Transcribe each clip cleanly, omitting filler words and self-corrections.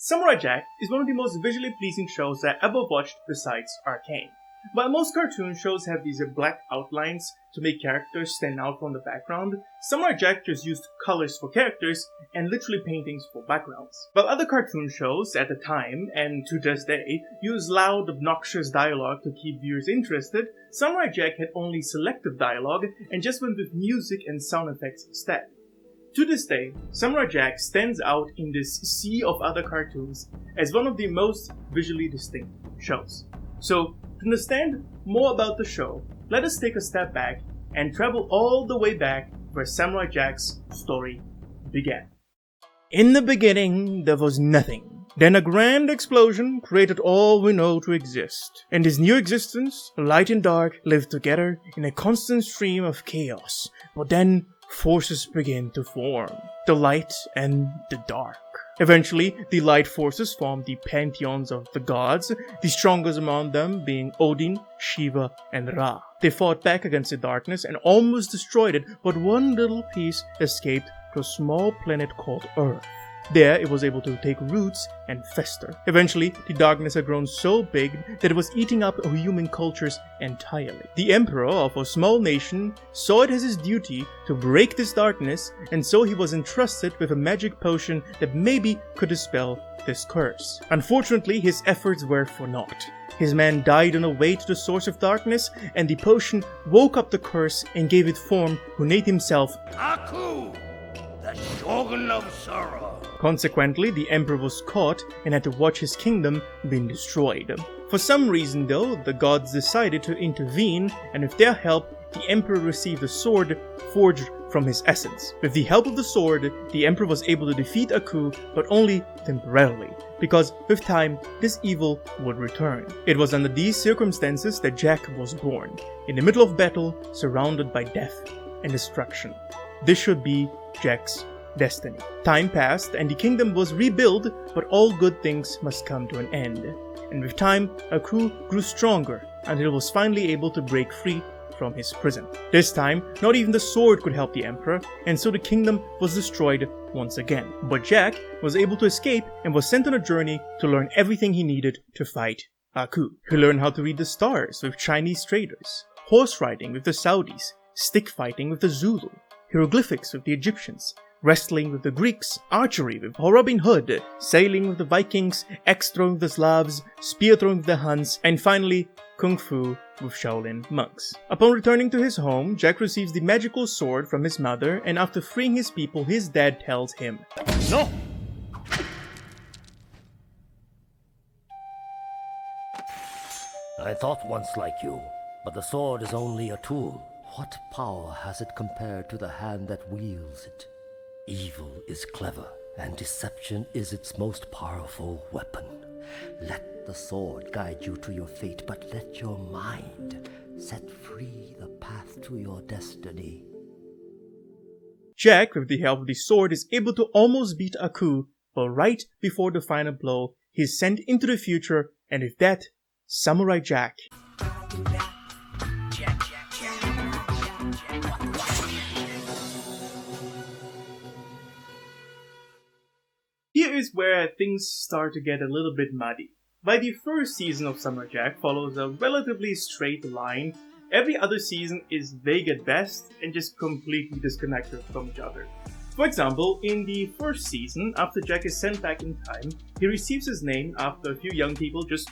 Samurai Jack is one of the most visually pleasing shows I ever watched besides Arcane. While most cartoon shows have these black outlines to make characters stand out from the background, Samurai Jack just used colors for characters and literally paintings for backgrounds. While other cartoon shows at the time, and to this day, use loud, obnoxious dialogue to keep viewers interested, Samurai Jack had only selective dialogue and just went with music and sound effects instead. To this day, Samurai Jack stands out in this sea of other cartoons as one of the most visually distinct shows. So, to understand more about the show, let us take a step back and travel all the way back where Samurai Jack's story began. In the beginning, there was nothing. Then a grand explosion created all we know to exist. In this new existence, light and dark lived together in a constant stream of chaos. But then, forces begin to form. The light and the dark. Eventually, the light forces formed the pantheons of the gods, the strongest among them being Odin, Shiva, and Ra. They fought back against the darkness and almost destroyed it, but one little piece escaped to a small planet called Earth. There, it was able to take roots and fester. Eventually, the darkness had grown so big that it was eating up human cultures entirely. The emperor of a small nation saw it as his duty to break this darkness, and so he was entrusted with a magic potion that maybe could dispel this curse. Unfortunately, his efforts were for naught. His man died on the way to the source of darkness, and the potion woke up the curse and gave it form, who named himself Aku, the Shogun of Sorrow. Consequently, the emperor was caught and had to watch his kingdom being destroyed. For some reason though, the gods decided to intervene, and with their help, the emperor received a sword forged from his essence. With the help of the sword, the emperor was able to defeat Aku, but only temporarily, because with time, this evil would return. It was under these circumstances that Jack was born, in the middle of battle, surrounded by death and destruction. This should be Jack's destiny. Time passed and the kingdom was rebuilt, but all good things must come to an end. And with time, Aku grew stronger until he was finally able to break free from his prison. This time, not even the sword could help the emperor, and so the kingdom was destroyed once again. But Jack was able to escape and was sent on a journey to learn everything he needed to fight Aku. He learned how to read the stars with Chinese traders, horse riding with the Saudis, stick fighting with the Zulu, hieroglyphics with the Egyptians, wrestling with the Greeks, archery with Robin Hood, sailing with the Vikings, axe throwing with the Slavs, spear throwing with the Huns, and finally, Kung Fu with Shaolin monks. Upon returning to his home, Jack receives the magical sword from his mother, and after freeing his people, his dad tells him, No! I thought once like you, but the sword is only a tool. What power has it compared to the hand that wields it? Evil is clever, and deception is its most powerful weapon. Let the sword guide you to your fate, but let your mind set free the path to your destiny. Jack, with the help of the sword, is able to almost beat Aku, but right before the final blow, he is sent into the future, and with that, Samurai Jack. Here is where things start to get a little bit muddy. By the first season of Samurai Jack follows a relatively straight line. Every other season is vague at best and just completely disconnected from each other. For example, in the first season, after Jack is sent back in time, he receives his name after a few young people just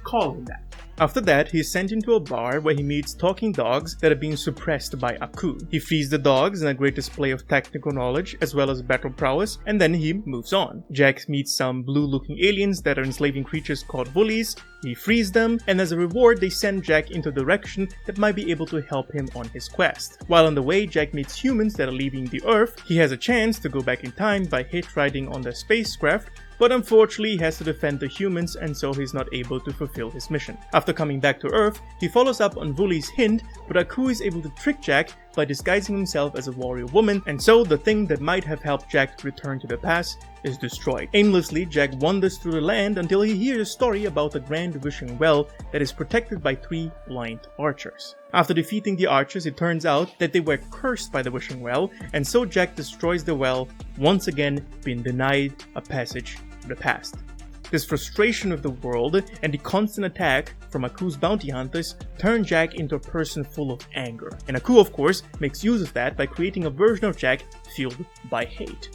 call him that. After that, he is sent into a bar where he meets talking dogs that are being suppressed by Aku. He frees the dogs in a great display of technical knowledge as well as battle prowess, and then he moves on. Jack meets some blue-looking aliens that are enslaving creatures called bullies. He frees them, and as a reward, they send Jack into a direction that might be able to help him on his quest. While on the way, Jack meets humans that are leaving the Earth. He has a chance to go back in time by hitch-riding on their spacecraft, but unfortunately he has to defend the humans, and so he's not able to fulfill his mission. After coming back to Earth, he follows up on Wooly's hint, but Aku is able to trick Jack by disguising himself as a warrior woman, and so the thing that might have helped Jack return to the past is destroyed. Aimlessly, Jack wanders through the land until he hears a story about the Grand Wishing Well that is protected by 3 blind archers. After defeating the archers, it turns out that they were cursed by the Wishing Well, and so Jack destroys the well, once again being denied a passage to the past. His frustration with the world and the constant attack from Aku's bounty hunters turn Jack into a person full of anger. And Aku, of course, makes use of that by creating a version of Jack fueled by hate.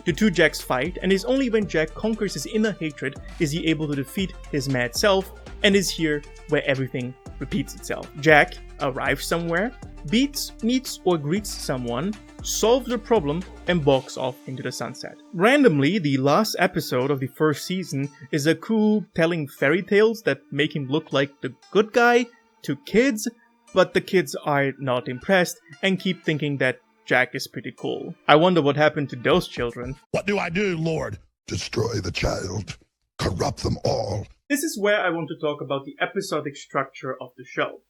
The two Jacks fight, and it's only when Jack conquers his inner hatred is he able to defeat his mad self, and is here where everything repeats itself. Jack arrives somewhere, beats, meets, or greets someone, solves a problem, and walks off into the sunset. Randomly, the last episode of the first season is Aku telling fairy tales that make him look like the good guy to kids, but the kids are not impressed and keep thinking that Jack is pretty cool. I wonder what happened to those children. What do I do, Lord? Destroy the child. Corrupt them all. This is where I want to talk about the episodic structure of the show.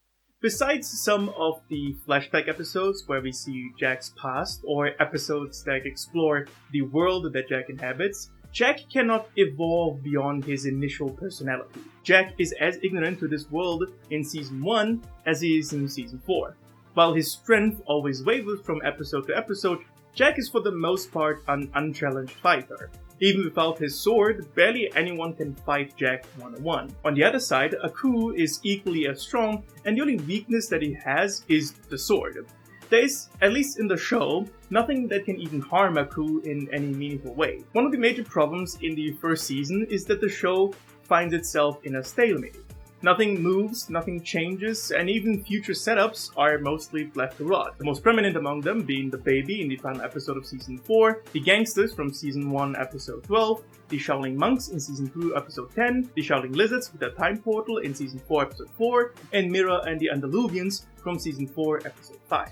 Besides some of the flashback episodes where we see Jack's past, or episodes that explore the world that Jack inhabits, Jack cannot evolve beyond his initial personality. Jack is as ignorant to this world in Season 1 as he is in Season 4. While his strength always wavers from episode to episode, Jack is for the most part an unchallenged fighter. Even without his sword, barely anyone can fight Jack one-on-one. On the other side, Aku is equally as strong, and the only weakness that he has is the sword. There is, at least in the show, nothing that can even harm Aku in any meaningful way. One of the major problems in the first season is that the show finds itself in a stalemate. Nothing moves, nothing changes, and even future setups are mostly left to rot. The most prominent among them being the baby in the final episode of Season 4, the gangsters from Season 1 Episode 12, the Shaolin monks in Season 2 Episode 10, the Shaolin lizards with their time portal in Season 4 Episode 4, and Mira and the Andaluvians from Season 4 Episode 5.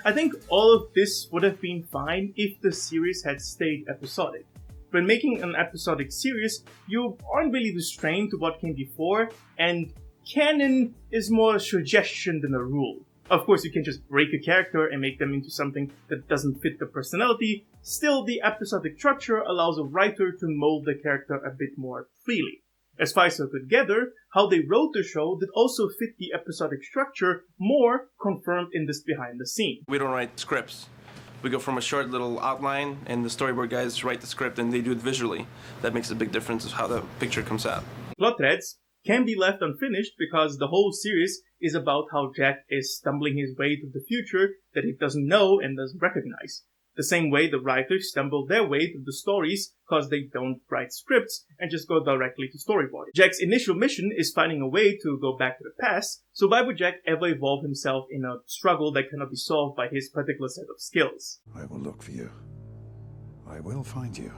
I think all of this would have been fine if the series had stayed episodic. When making an episodic series, you aren't really restrained to what came before, and canon is more a suggestion than a rule. Of course, you can just break a character and make them into something that doesn't fit the personality. Still, the episodic structure allows a writer to mold the character a bit more freely. As far as I could gather, how they wrote the show did also fit the episodic structure more, confirmed in this behind the scene. We don't write scripts. We go from a short little outline, and the storyboard guys write the script, and they do it visually. That makes a big difference of how the picture comes out. Plot threads can be left unfinished because the whole series is about how Jack is stumbling his way through the future that he doesn't know and doesn't recognize. The same way the writers stumble their way through the stories because they don't write scripts and just go directly to storyboarding. Jack's initial mission is finding a way to go back to the past, so why would Jack ever evolve himself in a struggle that cannot be solved by his particular set of skills? I will look for you. I will find you.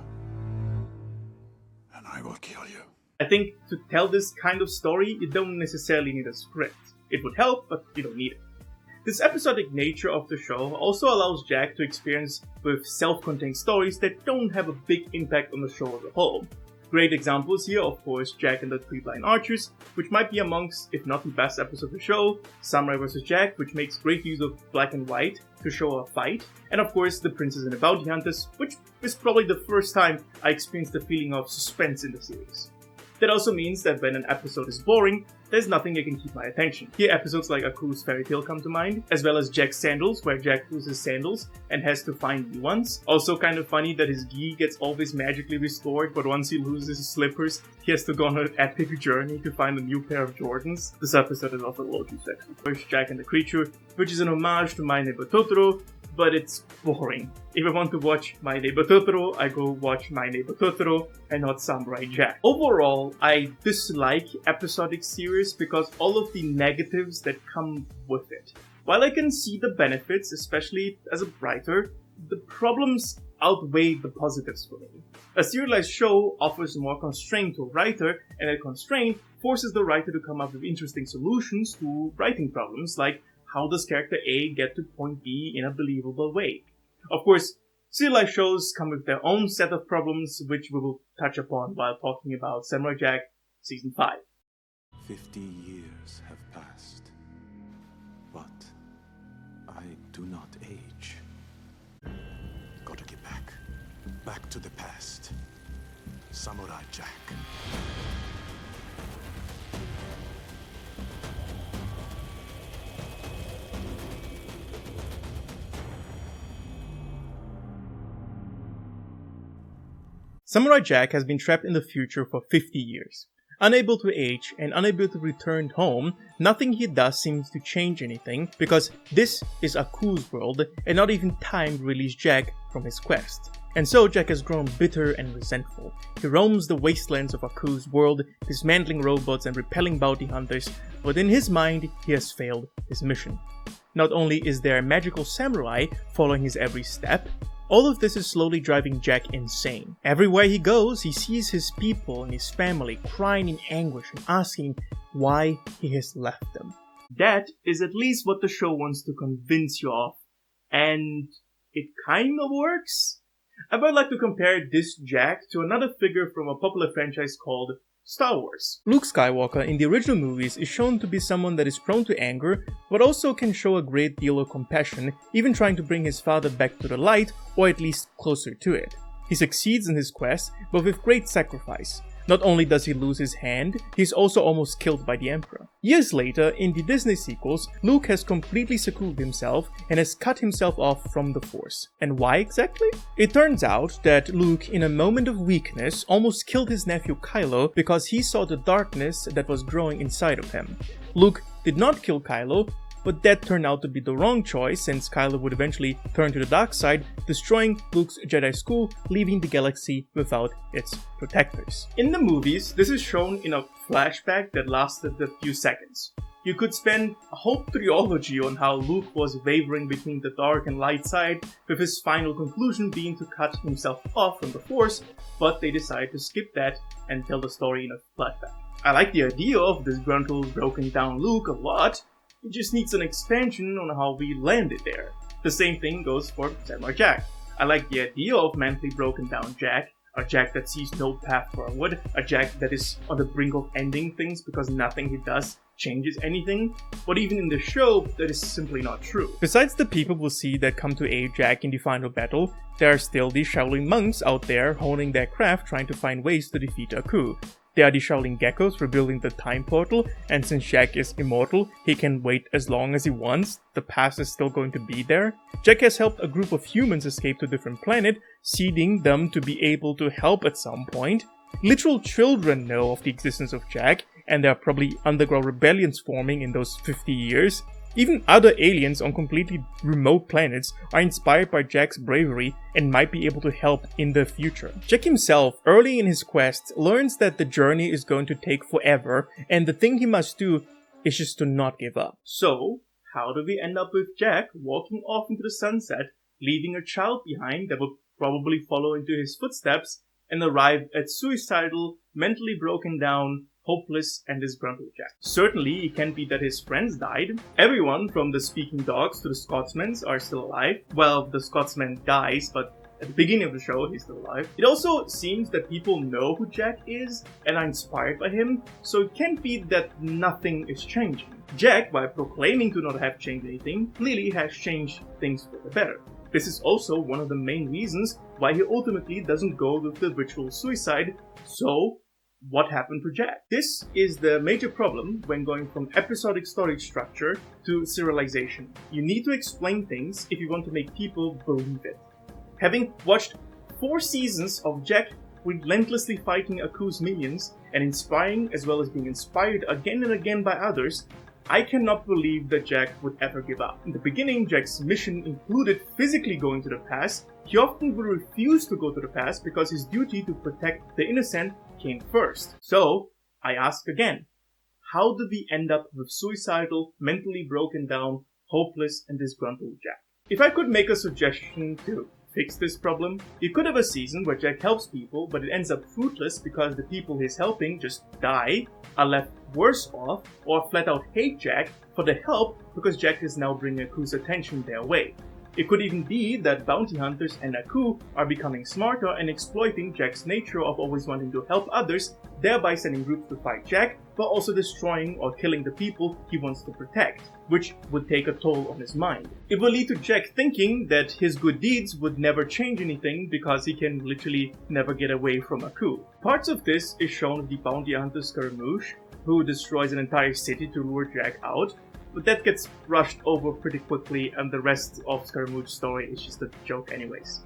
And I will kill you. I think to tell this kind of story, you don't necessarily need a script. It would help, but you don't need it. This episodic nature of the show also allows Jack to experience with self-contained stories that don't have a big impact on the show as a whole. Great examples here, of course, Jack and the Three Blind Archers, which might be amongst, if not the best episode of the show, Samurai vs. Jack, which makes great use of black and white to show a fight, and of course The Princess and the Bounty Hunters, which is probably the first time I experienced the feeling of suspense in the series. That also means that when an episode is boring, there's nothing that can keep my attention. Here episodes like Aku's Fairy Tale come to mind, as well as Jack's Sandals, where Jack loses sandals and has to find new ones. Also kind of funny that his gi gets always magically restored, but once he loses his slippers, he has to go on an epic journey to find a new pair of Jordans. This episode is also low-key sexy. First, Jack and the Creature, which is an homage to My Neighbor Totoro, but it's boring. If I want to watch My Neighbor Totoro, I go watch My Neighbor Totoro and not Samurai Jack. Overall, I dislike episodic series because all of the negatives that come with it. While I can see the benefits, especially as a writer, the problems outweigh the positives for me. A serialized show offers more constraint to a writer, and that constraint forces the writer to come up with interesting solutions to writing problems, like how does character A get to point B in a believable way? Of course, serialized shows come with their own set of problems, which we will touch upon while talking about Samurai Jack Season 5. 50 years have passed, but I do not age. Gotta get back to the past. Samurai Jack. Samurai Jack has been trapped in the future for 50 years. Unable to age and unable to return home, nothing he does seems to change anything because this is Aku's world and not even time to release Jack from his quest. And so Jack has grown bitter and resentful. He roams the wastelands of Aku's world, dismantling robots and repelling bounty hunters, but in his mind he has failed his mission. Not only is there a magical samurai following his every step, all of this is slowly driving Jack insane. Everywhere he goes, he sees his people and his family crying in anguish and asking why he has left them. That is at least what the show wants to convince you of, and it kind of works. I would like to compare this Jack to another figure from a popular franchise called Star Wars. Luke Skywalker in the original movies is shown to be someone that is prone to anger, but also can show a great deal of compassion, even trying to bring his father back to the light, or at least closer to it. He succeeds in his quest, but with great sacrifice. Not only does he lose his hand, he is also almost killed by the Emperor. Years later, in the Disney sequels, Luke has completely secluded himself and has cut himself off from the Force. And why exactly? It turns out that Luke, in a moment of weakness, almost killed his nephew Kylo because he saw the darkness that was growing inside of him. Luke did not kill Kylo, but that turned out to be the wrong choice since Kylo would eventually turn to the dark side, destroying Luke's Jedi school, leaving the galaxy without its protectors. In the movies, this is shown in a flashback that lasted a few seconds. You could spend a whole trilogy on how Luke was wavering between the dark and light side, with his final conclusion being to cut himself off from the Force, but they decided to skip that and tell the story in a flashback. I like the idea of this disgruntled, broken down Luke a lot. It just needs an expansion on how we landed there. The same thing goes for Samurai Jack. I like the idea of mentally broken down Jack, a Jack that sees no path forward, a Jack that is on the brink of ending things because nothing he does changes anything, but even in the show, that is simply not true. Besides the people we'll see that come to aid Jack in the final battle, there are still the Shaolin monks out there honing their craft trying to find ways to defeat Aku. There are the Shaolin geckos rebuilding the time portal, and since Jack is immortal, he can wait as long as he wants, the past is still going to be there. Jack has helped a group of humans escape to a different planet, seeding them to be able to help at some point. Literal children know of the existence of Jack, and there are probably underground rebellions forming in those 50 years. Even other aliens on completely remote planets are inspired by Jack's bravery and might be able to help in the future. Jack himself, early in his quest, learns that the journey is going to take forever, and the thing he must do is just to not give up. So, how do we end up with Jack walking off into the sunset, leaving a child behind that will probably follow into his footsteps, and arrive at suicidal, mentally broken down, hopeless and disgruntled Jack? Certainly, it can't be that his friends died. Everyone, from the speaking dogs to the Scotsmen, are still alive. Well, the Scotsman dies, but at the beginning of the show, he's still alive. It also seems that people know who Jack is and are inspired by him, so it can't be that nothing is changing. Jack, while proclaiming to not have changed anything, clearly has changed things for the better. This is also one of the main reasons why he ultimately doesn't go with the ritual suicide. So, what happened to Jack? This is the major problem when going from episodic story structure to serialization. You need to explain things if you want to make people believe it. Having watched 4 seasons of Jack relentlessly fighting Aku's minions and inspiring as well as being inspired again and again by others, I cannot believe that Jack would ever give up. In the beginning, Jack's mission included physically going to the past. He often would refuse to go to the past because his duty to protect the innocent came first. So, I ask again, how did we end up with suicidal, mentally broken down, hopeless and disgruntled Jack? If I could make a suggestion to fix this problem, you could have a season where Jack helps people, but it ends up fruitless because the people he's helping just die, are left worse off, or flat out hate Jack for the help because Jack is now bringing Aku's attention their way. It could even be that bounty hunters and Aku are becoming smarter and exploiting Jack's nature of always wanting to help others, thereby sending groups to fight Jack, but also destroying or killing the people he wants to protect, which would take a toll on his mind. It will lead to Jack thinking that his good deeds would never change anything because he can literally never get away from Aku. Parts of this is shown with the bounty hunter Scaramouche, who destroys an entire city to lure Jack out, but that gets brushed over pretty quickly and the rest of Scaramouche's story is just a joke anyways.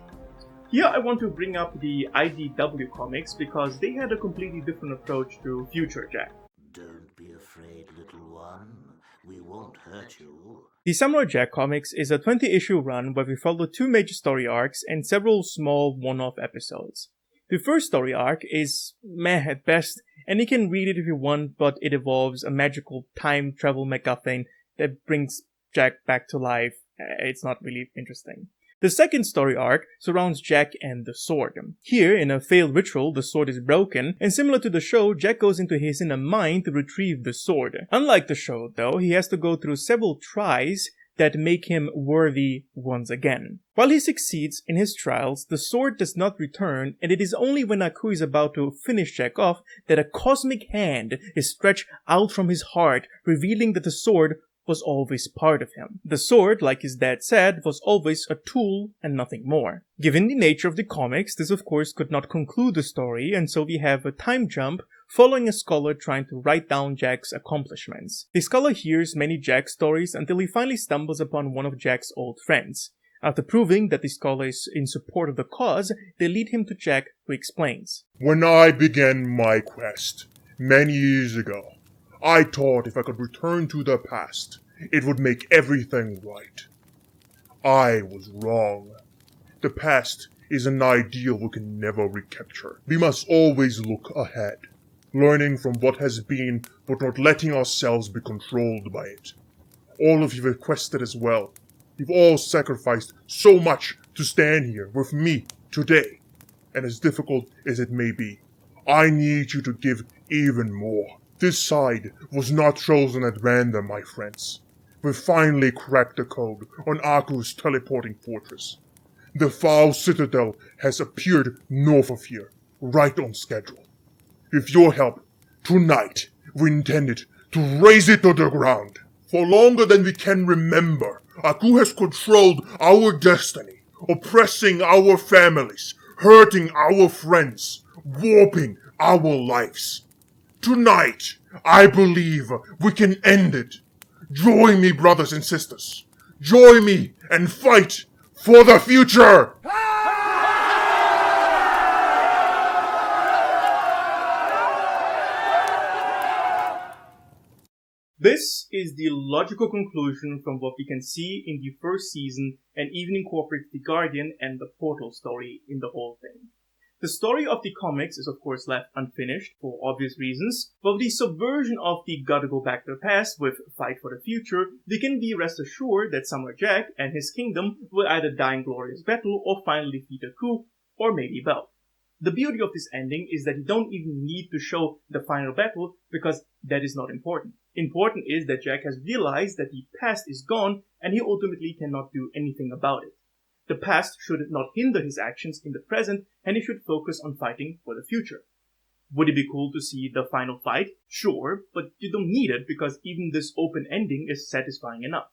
Here I want to bring up the IDW comics because they had a completely different approach to Future Jack. Don't be afraid, little one. We won't hurt you. The Samurai Jack comics is a 20-issue run where we follow 2 major story arcs and several small one-off episodes. The first story arc is meh at best, and you can read it if you want, but it involves a magical time travel MacGuffin that brings Jack back to life. It's not really interesting. The second story arc surrounds Jack and the sword. Here, in a failed ritual, the sword is broken, and similar to the show, Jack goes into his inner mind to retrieve the sword. Unlike the show, though, he has to go through several tries that make him worthy once again. While he succeeds in his trials, the sword does not return, and it is only when Aku is about to finish Jack off that a cosmic hand is stretched out from his heart, revealing that the sword was always part of him. The sword, like his dad said, was always a tool and nothing more. Given the nature of the comics, this of course could not conclude the story, and so we have a time jump following a scholar trying to write down Jack's accomplishments. The scholar hears many Jack stories until he finally stumbles upon one of Jack's old friends. After proving that the scholar is in support of the cause, they lead him to Jack, who explains. When I began my quest, many years ago, I thought if I could return to the past, it would make everything right. I was wrong. The past is an ideal we can never recapture. We must always look ahead, learning from what has been, but not letting ourselves be controlled by it. All of you have quested as well. You've all sacrificed so much to stand here with me today. And as difficult as it may be, I need you to give even more. This side was not chosen at random, my friends. We finally cracked the code on Aku's teleporting fortress. The Foul Citadel has appeared north of here, right on schedule. With your help, tonight we intended to raze it to the ground. For longer than we can remember, Aku has controlled our destiny, oppressing our families, hurting our friends, warping our lives. Tonight, I believe we can end it. Join me, brothers and sisters. Join me and fight for the future! This is the logical conclusion from what we can see in the first season and even incorporates the Guardian and the Portal story in the whole thing. The story of the comics is of course left unfinished for obvious reasons, but with the subversion of the gotta go back to the past with Fight for the Future, we can be rest assured that Samurai Jack and his kingdom will either die in glorious battle or finally defeat Aku, or maybe both. The beauty of this ending is that you don't even need to show the final battle because that is not important. Important is that Jack has realized that the past is gone and he ultimately cannot do anything about it. The past should not hinder his actions in the present, and he should focus on fighting for the future. Would it be cool to see the final fight? Sure, but you don't need it because even this open ending is satisfying enough.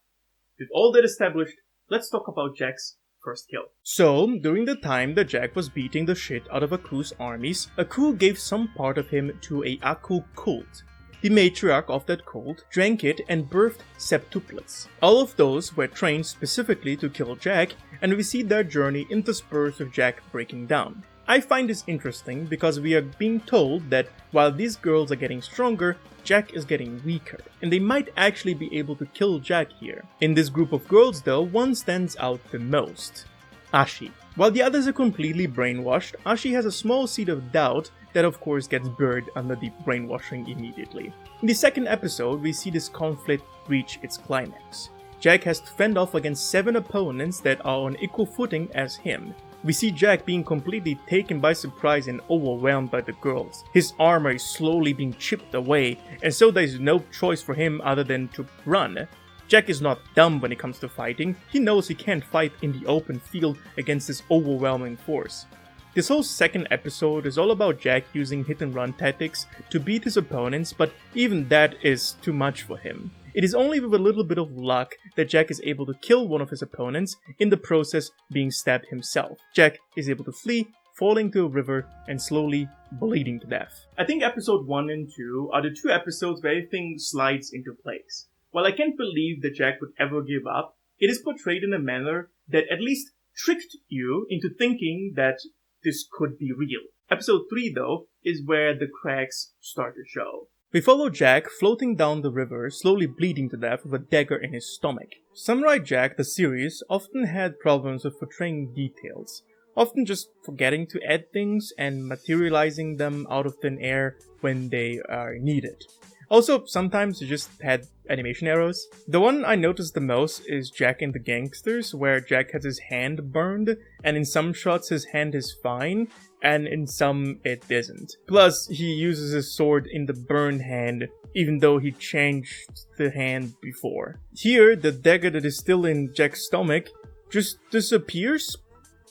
With all that established, let's talk about Jack's first kill. So, during the time that Jack was beating the shit out of Aku's armies, Aku gave some part of him to a Aku cult. The matriarch of that cult drank it and birthed septuplets. All of those were trained specifically to kill Jack, and we see their journey interspersed with Jack breaking down. I find this interesting because we are being told that while these girls are getting stronger, Jack is getting weaker, and they might actually be able to kill Jack here. In this group of girls though, one stands out the most. Ashi. While the others are completely brainwashed, Ashi has a small seed of doubt that of course gets buried under the brainwashing immediately. In the second episode, we see this conflict reach its climax. Jack has to fend off against 7 opponents that are on equal footing as him. We see Jack being completely taken by surprise and overwhelmed by the girls. His armor is slowly being chipped away, and so there is no choice for him other than to run. Jack is not dumb when it comes to fighting. He knows he can't fight in the open field against this overwhelming force. This whole second episode is all about Jack using hit and run tactics to beat his opponents, but even that is too much for him. It is only with a little bit of luck that Jack is able to kill one of his opponents, in the process being stabbed himself. Jack is able to flee, falling to a river, and slowly bleeding to death. I think episode 1 and 2 are the 2 episodes where everything slides into place. While I can't believe that Jack would ever give up, it is portrayed in a manner that at least tricked you into thinking that this could be real. Episode 3, though, is where the cracks start to show. We follow Jack floating down the river, slowly bleeding to death with a dagger in his stomach. Samurai Jack, the series, often had problems with portraying details, often just forgetting to add things and materializing them out of thin air when they are needed. Also, sometimes you just had animation errors. The one I noticed the most is Jack and the Gangsters, where Jack has his hand burned, and in some shots his hand is fine, and in some it isn't. Plus, he uses his sword in the burned hand, even though he changed the hand before. Here, the dagger that is still in Jack's stomach just disappears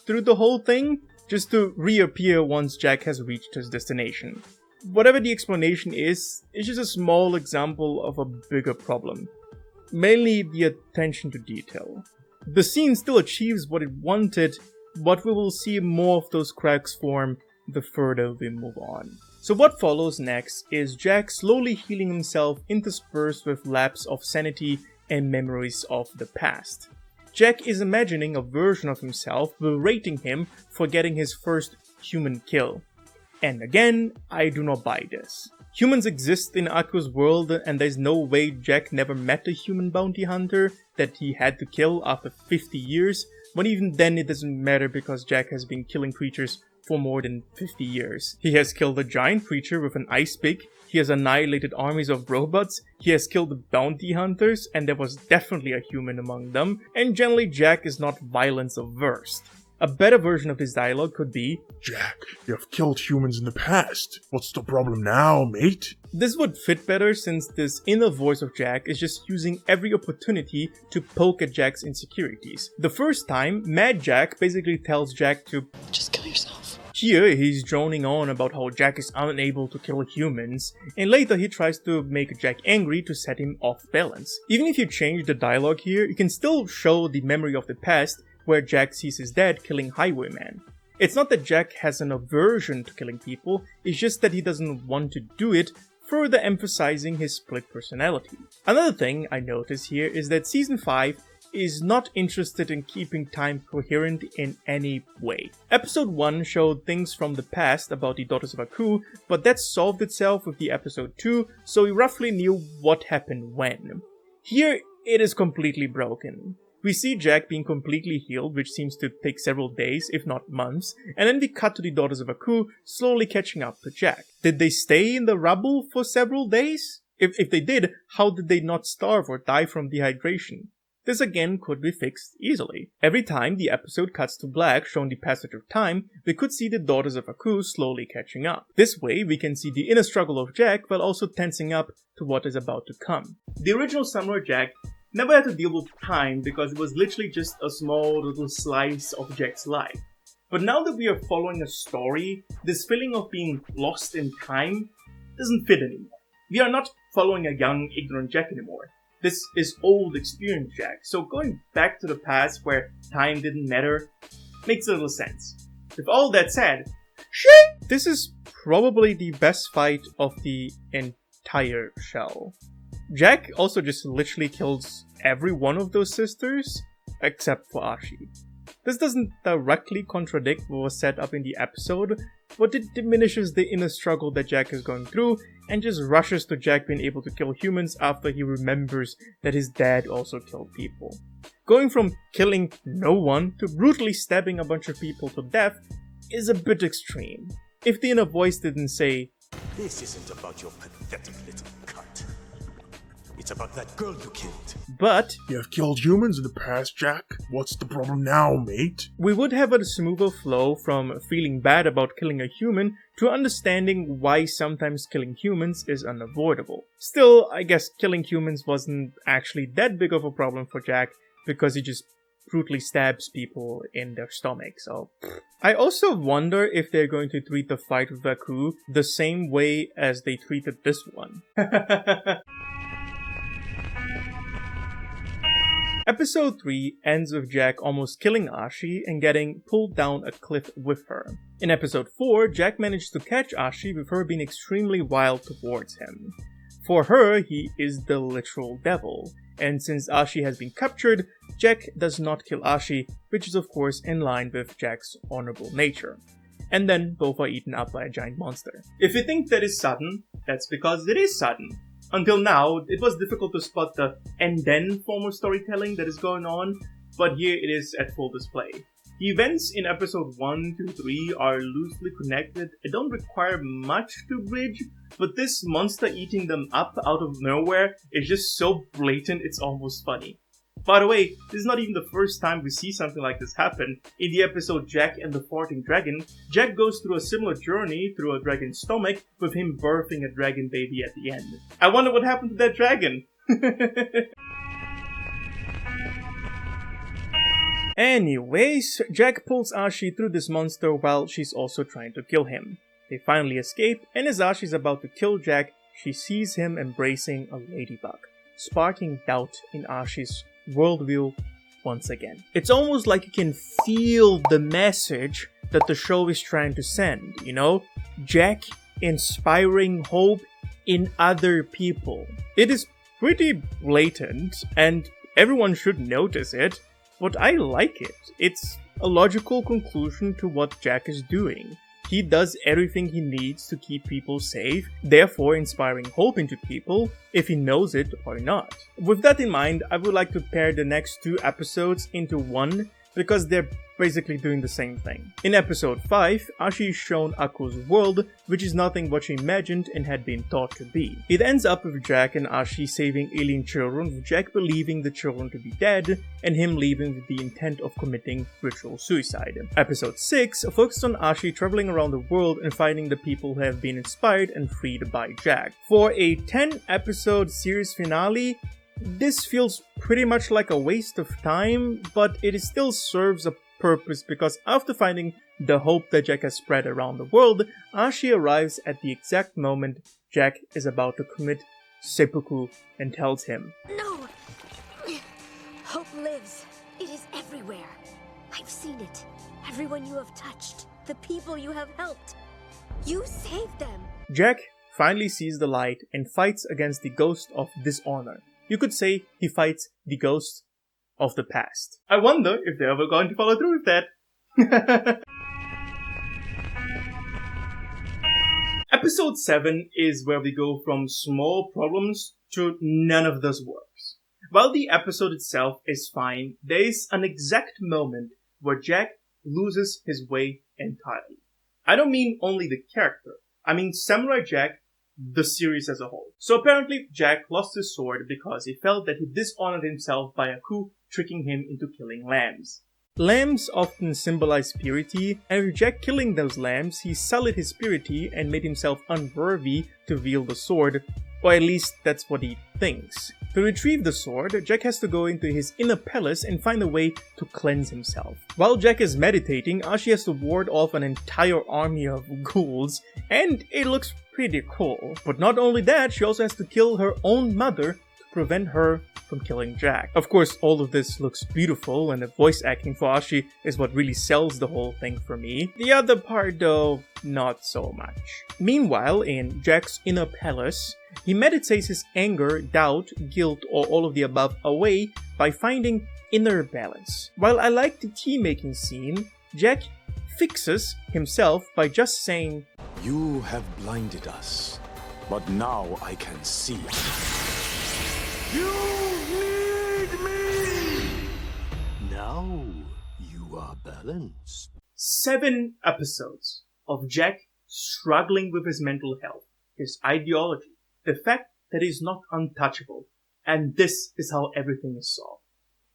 through the whole thing, just to reappear once Jack has reached his destination. Whatever the explanation is, it's just a small example of a bigger problem. Mainly the attention to detail. The scene still achieves what it wanted, but we will see more of those cracks form the further we move on. So what follows next is Jack slowly healing himself interspersed with lapses of sanity and memories of the past. Jack is imagining a version of himself berating him for getting his first human kill. And again, I do not buy this. Humans exist in Aku's world, and there's no way Jack never met a human bounty hunter that he had to kill after 50 years, but even then it doesn't matter because Jack has been killing creatures for more than 50 years. He has killed a giant creature with an ice pick, he has annihilated armies of robots, he has killed bounty hunters, and there was definitely a human among them, and generally Jack is not violence averse. A better version of this dialogue could be, Jack, you have killed humans in the past. What's the problem now, mate? This would fit better since this inner voice of Jack is just using every opportunity to poke at Jack's insecurities. The first time, Mad Jack basically tells Jack to just kill yourself. Here, he's droning on about how Jack is unable to kill humans, and later he tries to make Jack angry to set him off balance. Even if you change the dialogue here, you can still show the memory of the past where Jack sees his dad killing Highwayman. It's not that Jack has an aversion to killing people, it's just that he doesn't want to do it, further emphasizing his split personality. Another thing I notice here is that Season 5 is not interested in keeping time coherent in any way. Episode 1 showed things from the past about the Daughters of Aku, but that solved itself with the Episode 2, so we roughly knew what happened when. Here, it is completely broken. We see Jack being completely healed, which seems to take several days, if not months, and then we cut to the Daughters of Aku slowly catching up to Jack. Did they stay in the rubble for several days? If they did, how did they not starve or die from dehydration? This again could be fixed easily. Every time the episode cuts to black showing the passage of time, we could see the Daughters of Aku slowly catching up. This way we can see the inner struggle of Jack while also tensing up to what is about to come. The original Samurai Jack never had to deal with time because it was literally just a small little slice of Jack's life. But now that we are following a story, this feeling of being lost in time doesn't fit anymore. We are not following a young, ignorant Jack anymore. This is old, experienced Jack, so going back to the past where time didn't matter makes a little sense. With all that said, shit! This is probably the best fight of the entire show. Jack also just literally kills every one of those sisters, except for Ashi. This doesn't directly contradict what was set up in the episode, but it diminishes the inner struggle that Jack is going through, and just rushes to Jack being able to kill humans after he remembers that his dad also killed people. Going from killing no one to brutally stabbing a bunch of people to death is a bit extreme. If the inner voice didn't say, This isn't about your pathetic little cunt. It's about that girl you killed. But You have killed humans in the past, Jack. What's the problem now, mate? we would have a smoother flow from feeling bad about killing a human to understanding why sometimes killing humans is unavoidable. Still, I guess killing humans wasn't actually that big of a problem for Jack because he just brutally stabs people in their stomach, so... I also wonder if they're going to treat the fight with Aku the same way as they treated this one. Episode 3 ends with Jack almost killing Ashi and getting pulled down a cliff with her. In Episode 4, Jack managed to catch Ashi with her being extremely wild towards him. For her, he is the literal devil, and since Ashi has been captured, Jack does not kill Ashi, which is of course in line with Jack's honorable nature. And then both are eaten up by a giant monster. If you think that is sudden, that's because it is sudden. Until now, it was difficult to spot the and then form of storytelling that is going on, but here it is at full display. The events in episode 1 to 3 are loosely connected and don't require much to bridge, but this monster eating them up out of nowhere is just so blatant it's almost funny. By the way, this is not even the first time we see something like this happen. In the episode Jack and the Farting Dragon, Jack goes through a similar journey through a dragon's stomach with him birthing a dragon baby at the end. I wonder what happened to that dragon. Anyways, Jack pulls Ashi through this monster while she's also trying to kill him. They finally escape, and as Ashi's about to kill Jack, she sees him embracing a ladybug, sparking doubt in Ashi's worldview once again. It's almost like you can feel the message that the show is trying to send, you know? Jack inspiring hope in other people. It is pretty blatant, and everyone should notice it, but I like it. It's a logical conclusion to what Jack is doing. He does everything he needs to keep people safe, therefore inspiring hope into people, if he knows it or not. With that in mind, I would like to pair the next 2 episodes into one, because they're basically doing the same thing. In episode 5, Ashi is shown Aku's world, which is nothing what she imagined and had been thought to be. It ends up with Jack and Ashi saving alien children, with Jack believing the children to be dead, and him leaving with the intent of committing ritual suicide. Episode 6 focused on Ashi traveling around the world and finding the people who have been inspired and freed by Jack. For a 10-episode series finale, this feels pretty much like a waste of time, but it still serves a purpose because after finding the hope that Jack has spread around the world, Ashi arrives at the exact moment Jack is about to commit seppuku and tells him, No! Hope lives. It is everywhere. I've seen it. Everyone you have touched. The people you have helped. You saved them. Jack finally sees the light and fights against the ghost of dishonor. You could say he fights the ghost of the past. I wonder if they're ever going to follow through with that. Episode 7 is where we go from small problems to none of this works. While the episode itself is fine, there is an exact moment where Jack loses his way entirely. I don't mean only the character, I mean Samurai Jack, the series as a whole. So apparently Jack lost his sword because he felt that he dishonored himself by Aku tricking him into killing lambs. Lambs often symbolize purity, and with Jack killing those lambs, he sullied his purity and made himself unworthy to wield the sword, or at least that's what he thinks. To retrieve the sword, Jack has to go into his inner palace and find a way to cleanse himself. While Jack is meditating, Ashi has to ward off an entire army of ghouls, and it looks pretty cool. But not only that, she also has to kill her own mother to prevent her from killing Jack. Of course, all of this looks beautiful, and the voice acting for Ashi is what really sells the whole thing for me. The other part though, not so much. Meanwhile, in Jack's inner palace, he meditates his anger, doubt, guilt, or all of the above away by finding inner balance. While I like the tea making scene, Jack fixes himself by just saying, You have blinded us, but now I can see. You need me! Now you are balanced. 7 episodes of Jack struggling with his mental health, his ideology, the fact that he's not untouchable, and this is how everything is solved.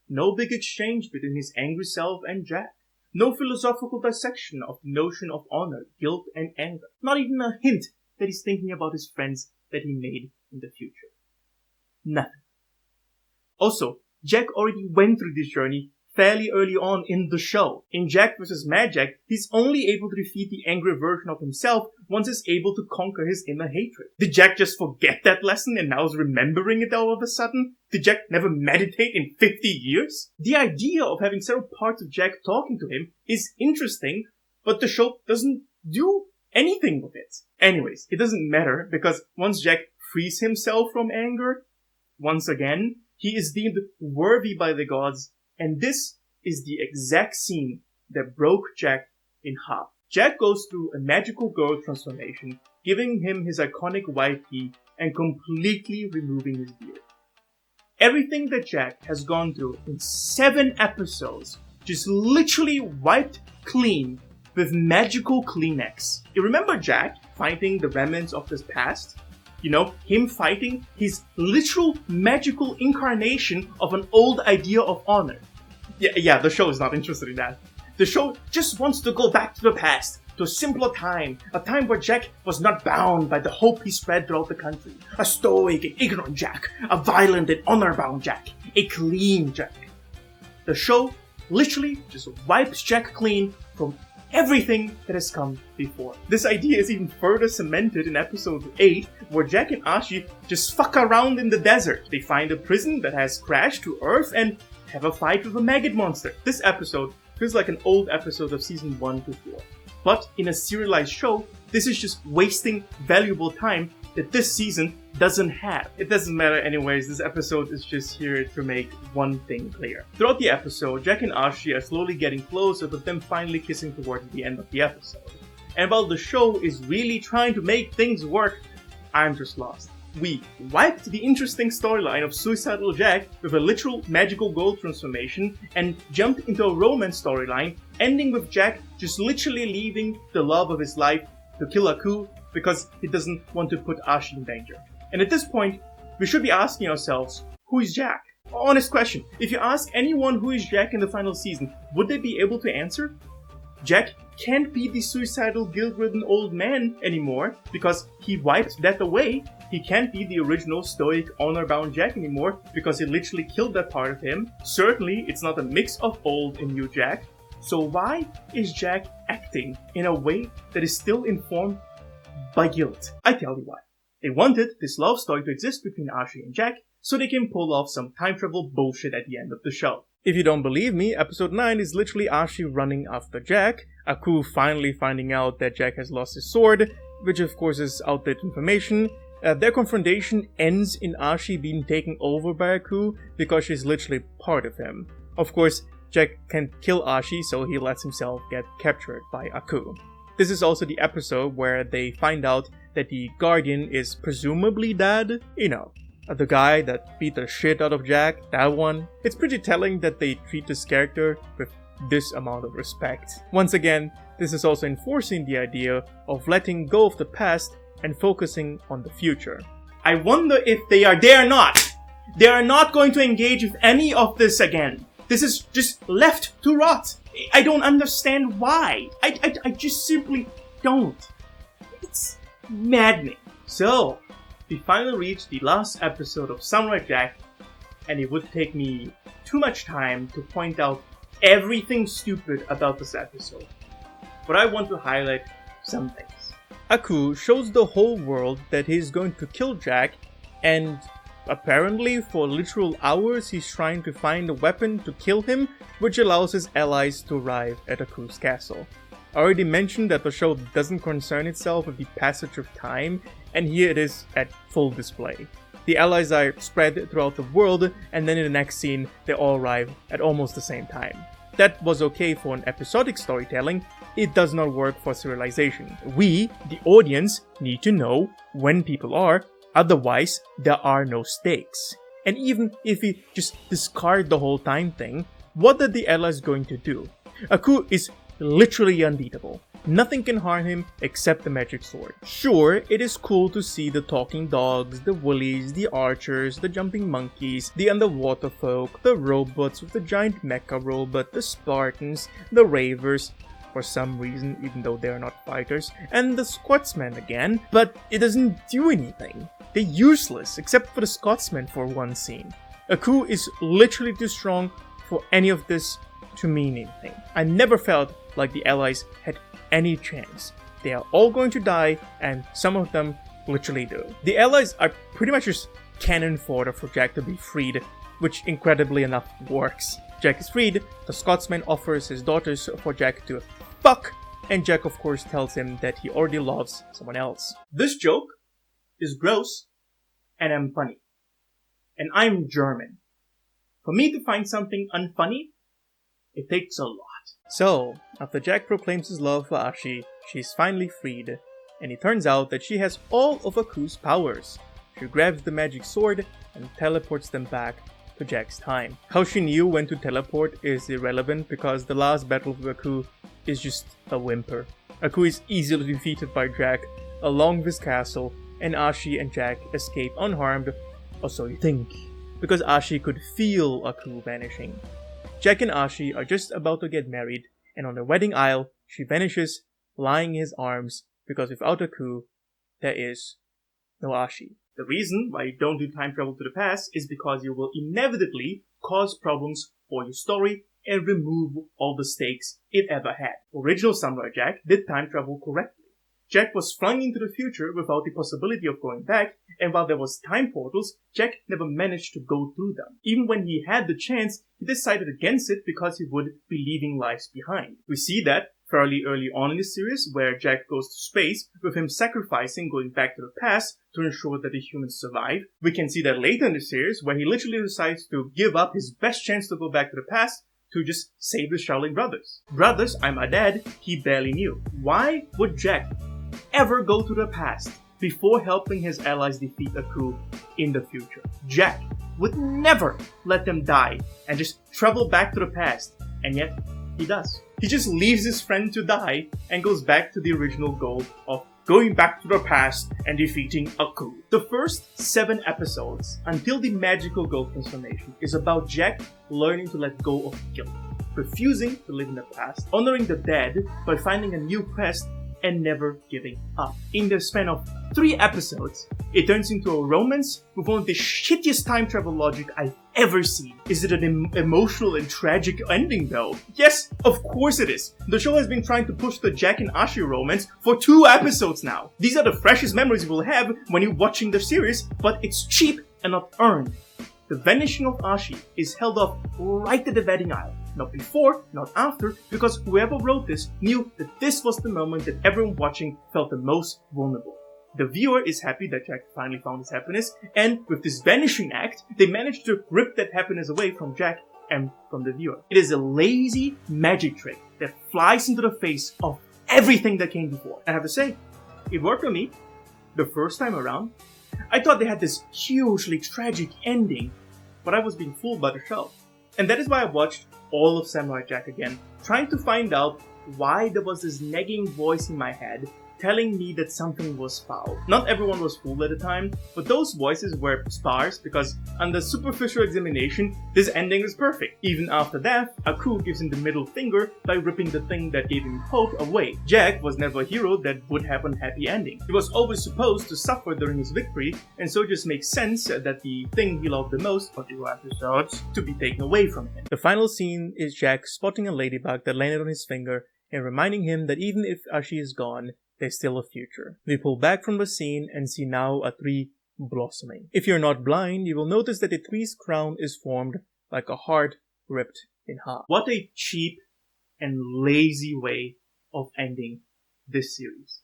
No big exchange between his angry self and Jack. No philosophical dissection of the notion of honor, guilt, and anger. Not even a hint that he's thinking about his friends that he made in the future. Nothing. Also, Jack already went through this journey fairly early on in the show. In Jack vs. Mad Jack, he's only able to defeat the angry version of himself once he's able to conquer his inner hatred. Did Jack just forget that lesson and now is remembering it all of a sudden? Did Jack never meditate in 50 years? The idea of having several parts of Jack talking to him is interesting, but the show doesn't do anything with it. Anyways, it doesn't matter because once Jack frees himself from anger. Once again, he is deemed worthy by the gods, and this is the exact scene that broke Jack in half. Jack goes through a magical girl transformation, giving him his iconic white key and completely removing his beard. Everything that Jack has gone through in 7 episodes just literally wiped clean with magical Kleenex. You remember Jack fighting the remnants of his past? You know, him fighting his literal magical incarnation of an old idea of honor. Yeah, the show is not interested in that. The show just wants to go back to the past, to a simpler time, a time where Jack was not bound by the hope he spread throughout the country. A stoic and ignorant Jack, a violent and honor-bound Jack, a clean Jack. The show literally just wipes Jack clean from everything that has come before. This idea is even further cemented in episode 8, where Jack and Ashi just fuck around in the desert. They find a prison that has crashed to Earth and have a fight with a maggot monster. This episode feels like an old episode of season 1 to 4. But in a serialized show, this is just wasting valuable time that this season doesn't have. It doesn't matter anyways, this episode is just here to make one thing clear. Throughout the episode, Jack and Ashi are slowly getting closer, with them finally kissing towards the end of the episode. And while the show is really trying to make things work, I'm just lost. We wiped the interesting storyline of Suicidal Jack with a literal magical gold transformation and jumped into a romance storyline, ending with Jack just literally leaving the love of his life to kill Aku because he doesn't want to put Ashi in danger. And at this point, we should be asking ourselves, who is Jack? Honest question, if you ask anyone who is Jack in the final season, would they be able to answer? Jack can't be the suicidal, guilt-ridden old man anymore because he wiped that away. He can't be the original stoic, honor-bound Jack anymore because he literally killed that part of him. Certainly, it's not a mix of old and new Jack. So why is Jack acting in a way that is still informed by guilt? I tell you why. They wanted this love story to exist between Ashi and Jack so they can pull off some time travel bullshit at the end of the show. If you don't believe me, episode 9 is literally Ashi running after Jack, Aku finally finding out that Jack has lost his sword, which of course is outdated information. Their confrontation ends in Ashi being taken over by Aku because she's literally part of him. Of course, Jack can't kill Ashi, so he lets himself get captured by Aku. This is also the episode where they find out that the Guardian is presumably dead. You know, the guy that beat the shit out of Jack, that one. It's pretty telling that they treat this character with this amount of respect. Once again, this is also enforcing the idea of letting go of the past and focusing on the future. I wonder if they are not. They are not going to engage with any of this again. This is just left to rot. I don't understand why. I just simply don't. It's maddening. So, we finally reached the last episode of Samurai Jack, and it would take me too much time to point out everything stupid about this episode. But I want to highlight some things. Aku shows the whole world that he's going to kill Jack, and apparently for literal hours he's trying to find a weapon to kill him, which allows his allies to arrive at Aku's castle. I already mentioned that the show doesn't concern itself with the passage of time, and here it is at full display. The allies are spread throughout the world, and then in the next scene they all arrive at almost the same time. That was okay for an episodic storytelling. It does not work for serialization. We, the audience, need to know when people are, otherwise there are no stakes. And even if we just discard the whole time thing, what are the allies going to do? Aku is literally unbeatable. Nothing can harm him except the magic sword. Sure, it is cool to see the talking dogs, the woolies, the archers, the jumping monkeys, the underwater folk, the robots with the giant mecha robot, the Spartans, the ravers, for some reason, even though they are not fighters, and the Scotsmen again, but it doesn't do anything. They're useless, except for the Scotsmen for one scene. Aku is literally too strong for any of this to mean anything. I never felt like the allies had any chance. They are all going to die, and some of them literally do. The allies are pretty much just cannon fodder for Jack to be freed, which incredibly enough works. Jack is freed, the Scotsman offers his daughters for Jack to fuck, and Jack of course tells him that he already loves someone else. This joke is gross, and I'm funny. And I'm German. For me to find something unfunny, it takes a lot. So, after Jack proclaims his love for Ashi, she's finally freed, and it turns out that she has all of Aku's powers. She grabs the magic sword and teleports them back to Jack's time. How she knew when to teleport is irrelevant because the last battle with Aku is just a whimper. Aku is easily defeated by Jack along with his castle, and Ashi and Jack escape unharmed, or so you think, because Ashi could feel Aku vanishing. Jack and Ashi are just about to get married, and on the wedding aisle, she vanishes, lying in his arms, because without Aku, there is no Ashi. The reason why you don't do time travel to the past is because you will inevitably cause problems for your story and remove all the stakes it ever had. Original Samurai Jack did time travel correctly. Jack was flung into the future without the possibility of going back, and while there was time portals, Jack never managed to go through them. Even when he had the chance, he decided against it because he would be leaving lives behind. We see that fairly early on in the series, where Jack goes to space, with him sacrificing going back to the past to ensure that the humans survive. We can see that later in the series, where he literally decides to give up his best chance to go back to the past to just save the Shaolin brothers. Brothers, I'm a dad, he barely knew. Why would Jack ever go to the past before helping his allies defeat Aku in the future? Jack would never let them die and just travel back to the past, and yet he does. He just leaves his friend to die and goes back to the original goal of going back to the past and defeating Aku. The first 7 episodes, until the magical gold transformation, is about Jack learning to let go of guilt, refusing to live in the past, honoring the dead by finding a new quest, and never giving up. In the span of 3 episodes, it turns into a romance with one of the shittiest time travel logic I've ever seen. Is it an emotional and tragic ending though? Yes, of course it is. The show has been trying to push the Jack and Ashi romance for 2 episodes now. These are the freshest memories you will have when you're watching the series, but it's cheap and not earned. The vanishing of Ashi is held up right at the wedding aisle. Not before, not after, because whoever wrote this knew that this was the moment that everyone watching felt the most vulnerable. The viewer is happy that Jack finally found his happiness, and with this vanishing act, they managed to rip that happiness away from Jack and from the viewer. It is a lazy magic trick that flies into the face of everything that came before. I have to say, it worked on me the first time around. I thought they had this hugely tragic ending, but I was being fooled by the show. And that is why I watched all of Samurai Jack again, trying to find out why there was this nagging voice in my head telling me that something was foul. Not everyone was fooled at the time, but those voices were sparse because under superficial examination, this ending is perfect. Even after death, Aku gives him the middle finger by ripping the thing that gave him hope away. Jack was never a hero that would have a happy ending. He was always supposed to suffer during his victory, and so it just makes sense that the thing he loved the most for 2 episodes to be taken away from him. The final scene is Jack spotting a ladybug that landed on his finger and reminding him that even if Ashi is gone, there's still a future. We pull back from the scene and see now a tree blossoming. If you're not blind, you will notice that the tree's crown is formed like a heart ripped in half. What a cheap and lazy way of ending this series.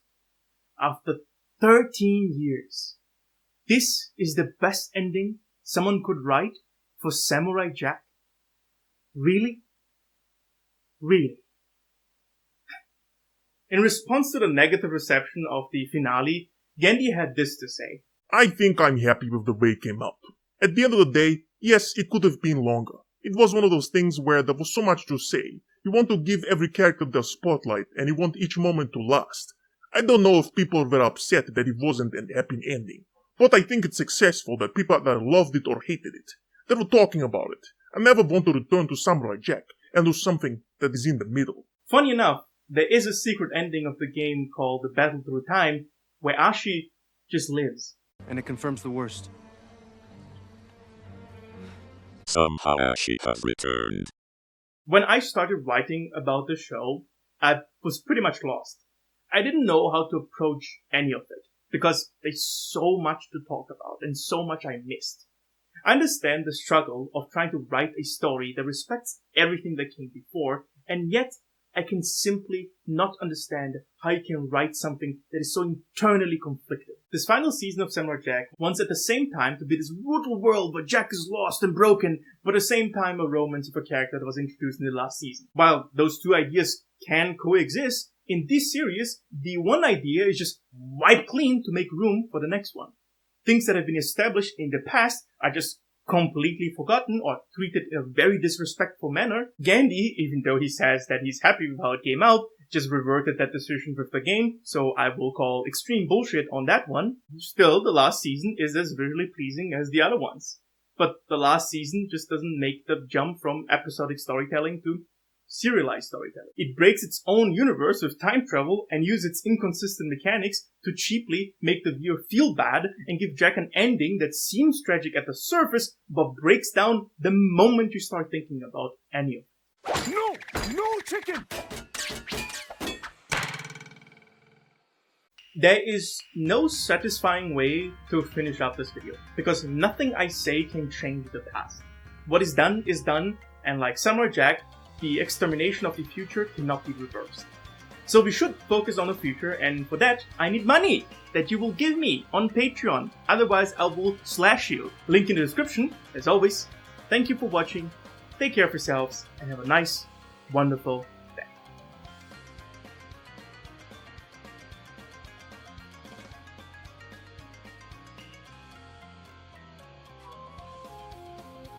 After 13 years, this is the best ending someone could write for Samurai Jack? Really? Really? In response to the negative reception of the finale, Gandhi had this to say. I think I'm happy with the way it came out. At the end of the day, yes, it could have been longer. It was one of those things where there was so much to say. You want to give every character their spotlight, and you want each moment to last. I don't know if people were upset that it wasn't an happy ending, but I think it's successful that people either loved it or hated it. They were talking about it. I never want to return to Samurai Jack and do something that is in the middle. Funny enough, there is a secret ending of the game called The Battle Through Time, where Ashi just lives. And it confirms the worst. Somehow Ashi has returned. When I started writing about the show, I was pretty much lost. I didn't know how to approach any of it, because there's so much to talk about and so much I missed. I understand the struggle of trying to write a story that respects everything that came before, and yet I can simply not understand how you can write something that is so internally conflicted. This final season of Samurai Jack wants at the same time to be this brutal world where Jack is lost and broken, but at the same time a romance of a character that was introduced in the last season. While those two ideas can coexist, in this series, the one idea is just wiped clean to make room for the next one. Things that have been established in the past are just completely forgotten or treated in a very disrespectful manner. Gandhi, even though he says that he's happy with how it came out, just reverted that decision with the game, so I will call extreme bullshit on that one. Still, the last season is as visually pleasing as the other ones. But the last season just doesn't make the jump from episodic storytelling to serialized storytelling. It breaks its own universe with time travel and uses its inconsistent mechanics to cheaply make the viewer feel bad and give Jack an ending that seems tragic at the surface but breaks down the moment you start thinking about any of it. No chicken! There is no satisfying way to finish up this video, because nothing I say can change the past. What is done, and like Samurai Jack, the extermination of the future cannot be reversed. So we should focus on the future, and for that, I need money that you will give me on Patreon. Otherwise, I will slash you. Link in the description. As always, thank you for watching, take care of yourselves, and have a nice, wonderful